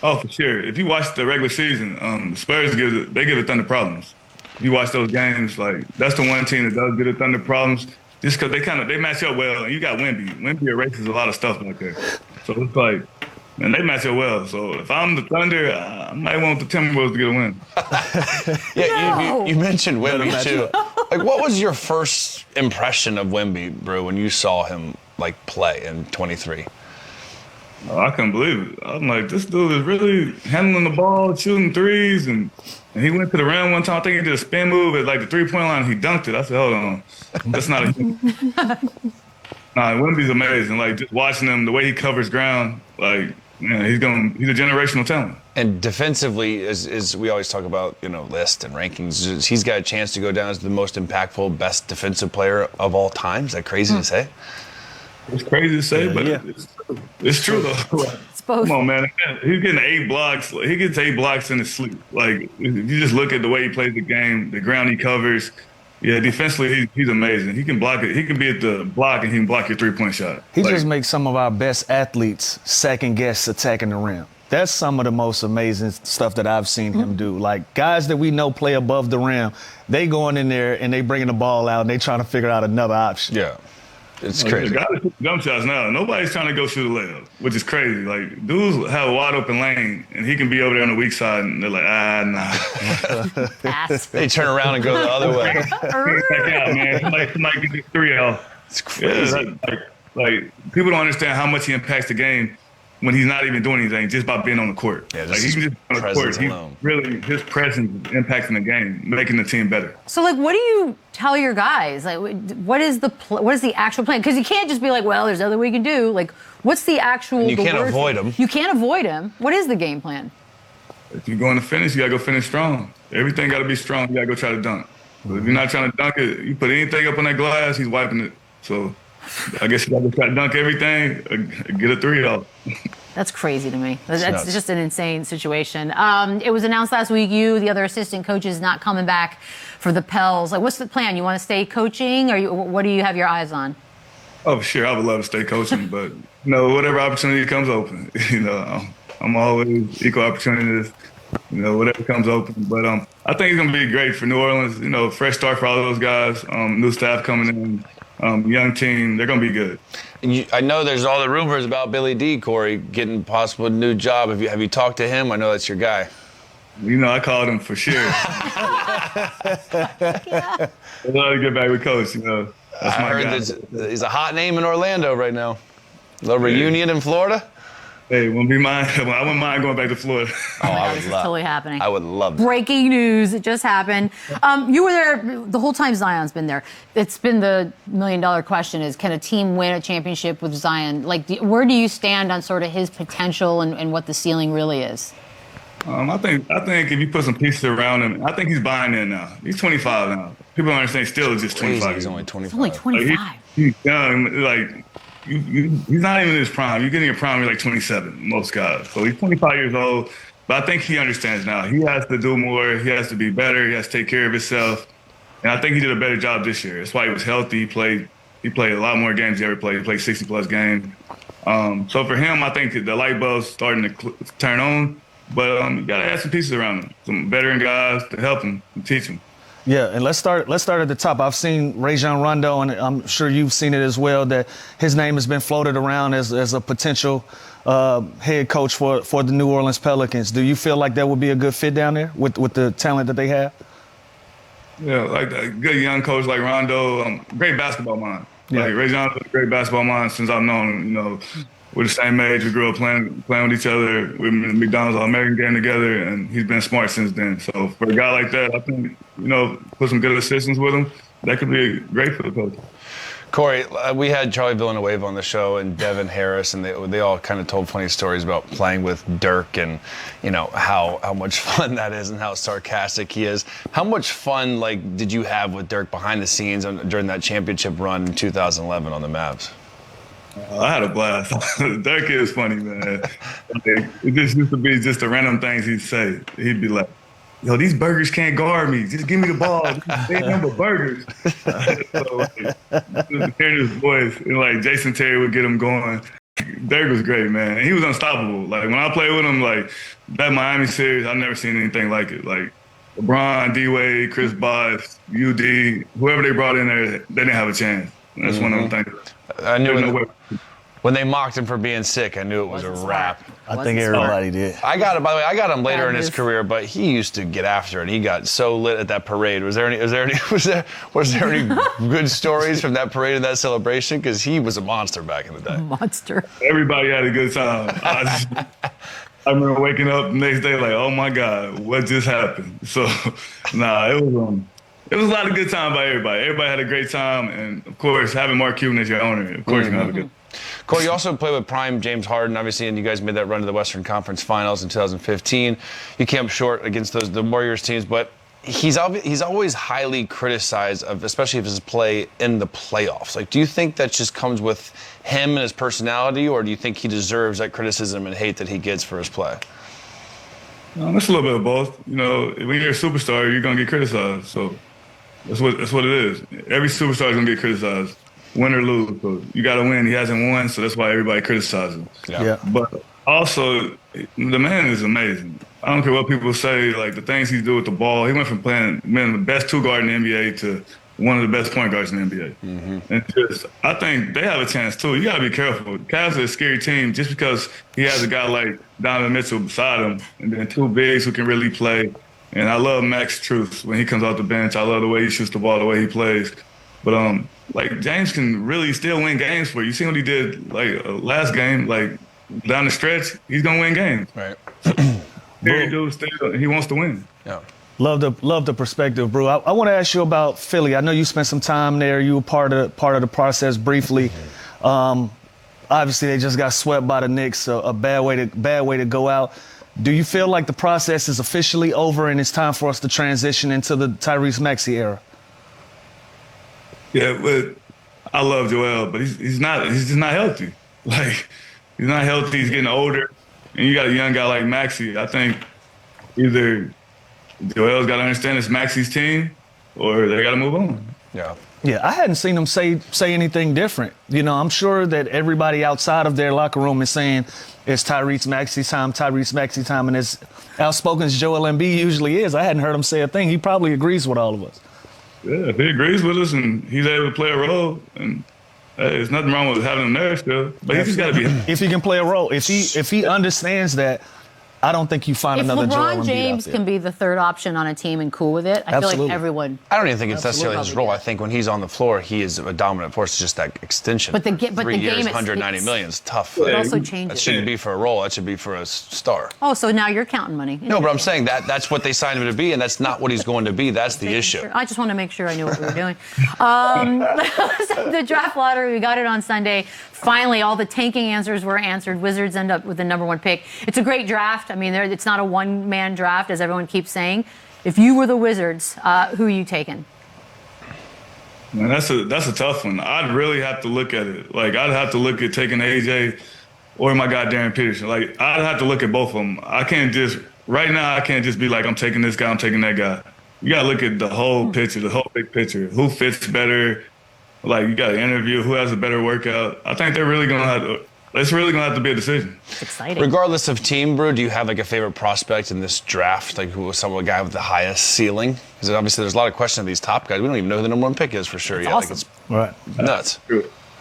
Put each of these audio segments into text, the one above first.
Oh, for sure. If you watch the regular season, Spurs give the Thunder problems. If you watch those games, like that's the one team that does give the Thunder problems, just because they match up well. And you got Wemby. Wemby erases a lot of stuff back there, so it's like, man, they match up well. So if I'm the Thunder, I might want the Timberwolves to get a win. Yeah, you mentioned Wemby too. Like, what was your first impression of Wemby, bro, when you saw him like play in 23? Oh, I couldn't believe it. I'm like, this dude is really handling the ball, shooting threes, and he went to the rim one time. I think he did a spin move at like the 3-point line. He dunked it. I said, hold on, that's not a. Nah, Wemby's amazing. Like just watching him, the way he covers ground, like man, he's a generational talent. And defensively, as we always talk about, list and rankings, he's got a chance to go down as the most impactful, best defensive player of all time. Is that crazy to say? It's crazy to say, but it's true though. It's both. Come on, man. He's getting 8 blocks. He gets 8 blocks in his sleep. Like, if you just look at the way he plays the game, the ground he covers. Yeah, defensively, he's amazing. He can block it. He can be at the block and he can block your 3-point shot. He just makes some of our best athletes second guess attacking the rim. That's some of the most amazing stuff that I've seen him do. Like, guys that we know play above the rim, they going in there and they bringing the ball out and they trying to figure out another option. Yeah. It's crazy. The guys shoot jump shots now. Nobody's trying to go shoot a layup, which is crazy. Like, dudes have a wide open lane, and he can be over there on the weak side, and they're like, nah. They turn around and go the other way. Back out, man. Somebody get this 3 out. It's crazy. Yeah, like, people don't understand how much he impacts the game when he's not even doing anything, just by being on the court. Yeah, like, he can just be on the court. His presence is impacting the game, making the team better. So, like, what do you tell your guys? Like, what is the actual plan? Because you can't just be like, well, there's nothing we can do. Like, what's the actual? You can't avoid him. You can't avoid him. What is the game plan? If you're going to finish, you got to go finish strong. Everything got to be strong. You got to go try to dunk. But if you're not trying to dunk it, you put anything up on that glass, he's wiping it. So I guess you got to try to dunk everything, get a 3 out. That's crazy to me. That's just an insane situation. It was announced last week the other assistant coaches, not coming back for the Pels. Like, what's the plan? You want to stay coaching, or what do you have your eyes on? Oh, sure. I would love to stay coaching, but whatever opportunity comes open, I'm always equal opportunist. Whatever comes open. But I think it's gonna be great for New Orleans. Fresh start for all those guys. New staff coming in, young team. They're gonna be good. And I know there's all the rumors about Billy D, Corey, getting possible new job. Have you talked to him? I know that's your guy. I called him for sure. I'd love to get back with Coach. That's I heard he's a hot name in Orlando right now. A little reunion in Florida. Hey, wouldn't be mine. I wouldn't mind going back to Florida. This is totally happening. I would love that. Breaking news. It just happened. You were there the whole time Zion's been there. It's been the $1 million question is, can a team win a championship with Zion? Like, where do you stand on sort of his potential and what the ceiling really is? I think if you put some pieces around him, I think he's buying in now. He's 25 now. People don't understand still is just 25. He's only 25. He's only 25. Like, he's young. Like, he's not even in his prime. You're getting your prime, you're like 27, most guys. So he's 25 years old. But I think he understands now. He has to do more. He has to be better. He has to take care of himself. And I think he did a better job this year. That's why he was healthy. He played a lot more games he ever played. He played 60-plus games. So for him, I think the light bulb's starting to turn on. But you got to add some pieces around him, some veteran guys to help him and teach him. Yeah, and let's start at the top. I've seen Rajon Rondo, and I'm sure you've seen it as well, that his name has been floated around as a potential head coach for the New Orleans Pelicans. Do you feel like that would be a good fit down there with the talent that they have? Yeah, like a good young coach like Rondo, great basketball mind. Yeah. Like Rajon's a great basketball mind since I've known him. We're the same age. We grew up playing with each other. We were in the McDonald's All-American game together, and he's been smart since then. So for a guy like that, I think, put some good assistants with him, that could be great for the coach. Corey, we had Charlie Villanueva on the show and Devin Harris, and they all kind of told funny stories about playing with Dirk and, how much fun that is and how sarcastic he is. How much fun, did you have with Dirk behind the scenes during that championship run in 2011 on the Mavs? I had a blast. Dirk is funny, man. It just used to be just the random things he'd say. He'd be like, yo, these burgers can't guard me. Just give me the ball. They number burgers. So, hearing his voice, and Jason Terry would get him going. Dirk was great, man. And he was unstoppable. Like when I played with him, like that Miami series, I've never seen anything like it. Like LeBron, D-Wade, Chris Bosh, UD, whoever they brought in there, they didn't have a chance. And that's one of them things. I knew when they mocked him for being sick, I knew it was a wrap. I think everybody did. I got him. By the way, I got him later in his career, but he used to get after it. He got so lit at that parade. Was there any good stories from that parade and that celebration? Because he was a monster back in the day. Monster. Everybody had a good time. I remember waking up the next day like, oh my God, what just happened? So, it was a lot of good time by everybody. Everybody had a great time, and of course, having Mark Cuban as your owner, of course, you're gonna have a good. Corey, you also played with prime James Harden, obviously, and you guys made that run to the Western Conference Finals in 2015. You came up short against the Warriors teams, but he's always highly criticized, especially of his play in the playoffs. Like, do you think that just comes with him and his personality, or do you think he deserves that criticism and hate that he gets for his play? It's a little bit of both. You know, when you're a superstar, you're gonna get criticized. So that's what it is. Every superstar is gonna get criticized. Win or lose. So you got to win. He hasn't won, so that's why everybody criticizes him. Yeah. But also, the man is amazing. I don't care what people say, like the things he do with the ball. He went from playing the best two guard in the NBA to one of the best point guards in the NBA. Mm-hmm. And I think they have a chance too. You got to be careful. Cavs are a scary team just because he has a guy like Donovan Mitchell beside him, and then two bigs who can really play. And I love Max Strus when he comes off the bench. I love the way he shoots the ball, the way he plays. But like James can really still win games for you. You see what he did like last game, like down the stretch, he's gonna win games. Right. He wants to win. Yeah. Love the perspective, bro. I want to ask you about Philly. I know you spent some time there. You were part of the process briefly. Obviously, they just got swept by the Knicks. So a bad way to go out. Do you feel like the process is officially over and it's time for us to transition into the Tyrese Maxey era? Yeah, but I love Joel, but he's just not healthy. Like, he's not healthy. He's getting older, and you got a young guy like Maxey. I think either Joel's got to understand it's Maxey's team, or they got to move on. Yeah. Yeah, I hadn't seen him say anything different. You know, I'm sure that everybody outside of their locker room is saying it's Tyrese Maxey time, and as outspoken as Joel Embiid usually is, I hadn't heard him say a thing. He probably agrees with all of us. Yeah, if he agrees with us and he's able to play a role, and hey, there's nothing wrong with having him there still. But he just got to be. If he can play a role, if he understands that, I don't think you find another Joel Embiid LeBron James can be the third option on a team and cool with it, I feel like everyone. I don't even think it's necessarily his role. I think when he's on the floor, he is a dominant force. It's just that extension. But the 3 years, game, 190 million is tough. It also changes. That shouldn't be for a role. That should be for a star. Oh, so now you're counting money. No, but I'm saying that's what they signed him to be, and that's not what he's going to be. That's the issue. Sure. I just want to make sure I knew what we were doing. The draft lottery, we got it on Sunday. Finally, all the tanking answers were answered. Wizards end up with the number 1 pick. It's a great draft. I mean, it's not a one-man draft, as everyone keeps saying. If you were the Wizards, who are you taking? Man, that's a tough one. I'd really have to look at it. Like, I'd have to look at taking AJ or my guy Darren Peterson. Like, I'd have to look at both of them. I can't just be like, I'm taking this guy, I'm taking that guy. You got to look at the whole picture, the whole big picture. Who fits better? Like, you got to interview who has a better workout. I think they're really going to have to. It's really going to have to be a decision. It's exciting. Regardless of team, bro, do you have like a favorite prospect in this draft? Like, who was a guy with the highest ceiling? Because obviously there's a lot of questions of these top guys. We don't even know who the number 1 pick is for sure yet. Awesome. Like, it's nuts.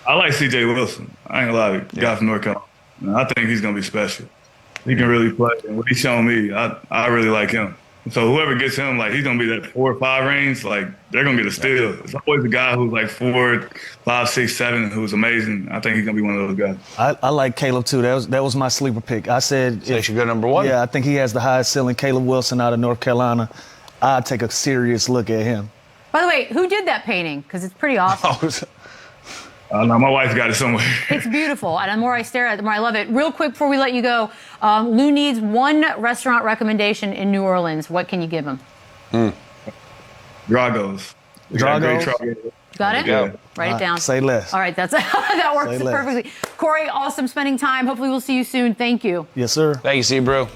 I like C.J. Wilson. I ain't gonna lie, guy from North Carolina. I think he's going to be special. He can really play. And what he's shown me, I really like him. So whoever gets him, like, he's going to be that 4 or 5 range. Like, they're going to get a steal. It's always a guy who's like 4, 5, 6, 7, who's amazing. I think he's going to be one of those guys. I like Caleb, too. That was my sleeper pick. I said they should go number 1? Yeah, I think he has the highest ceiling. Caleb Wilson out of North Carolina. I'd take a serious look at him. By the way, who did that painting? Because it's pretty awesome. No, my wife got it somewhere. It's beautiful, and the more I stare at it, the more I love it. Real quick before we let you go, Lou needs 1 restaurant recommendation in New Orleans. What can you give him? Drago's. Drago's? Got it? Yeah. Write it down. Say less. All right, that works perfectly. Corey, awesome spending time. Hopefully we'll see you soon. Thank you. Yes, sir. Thank you, bro.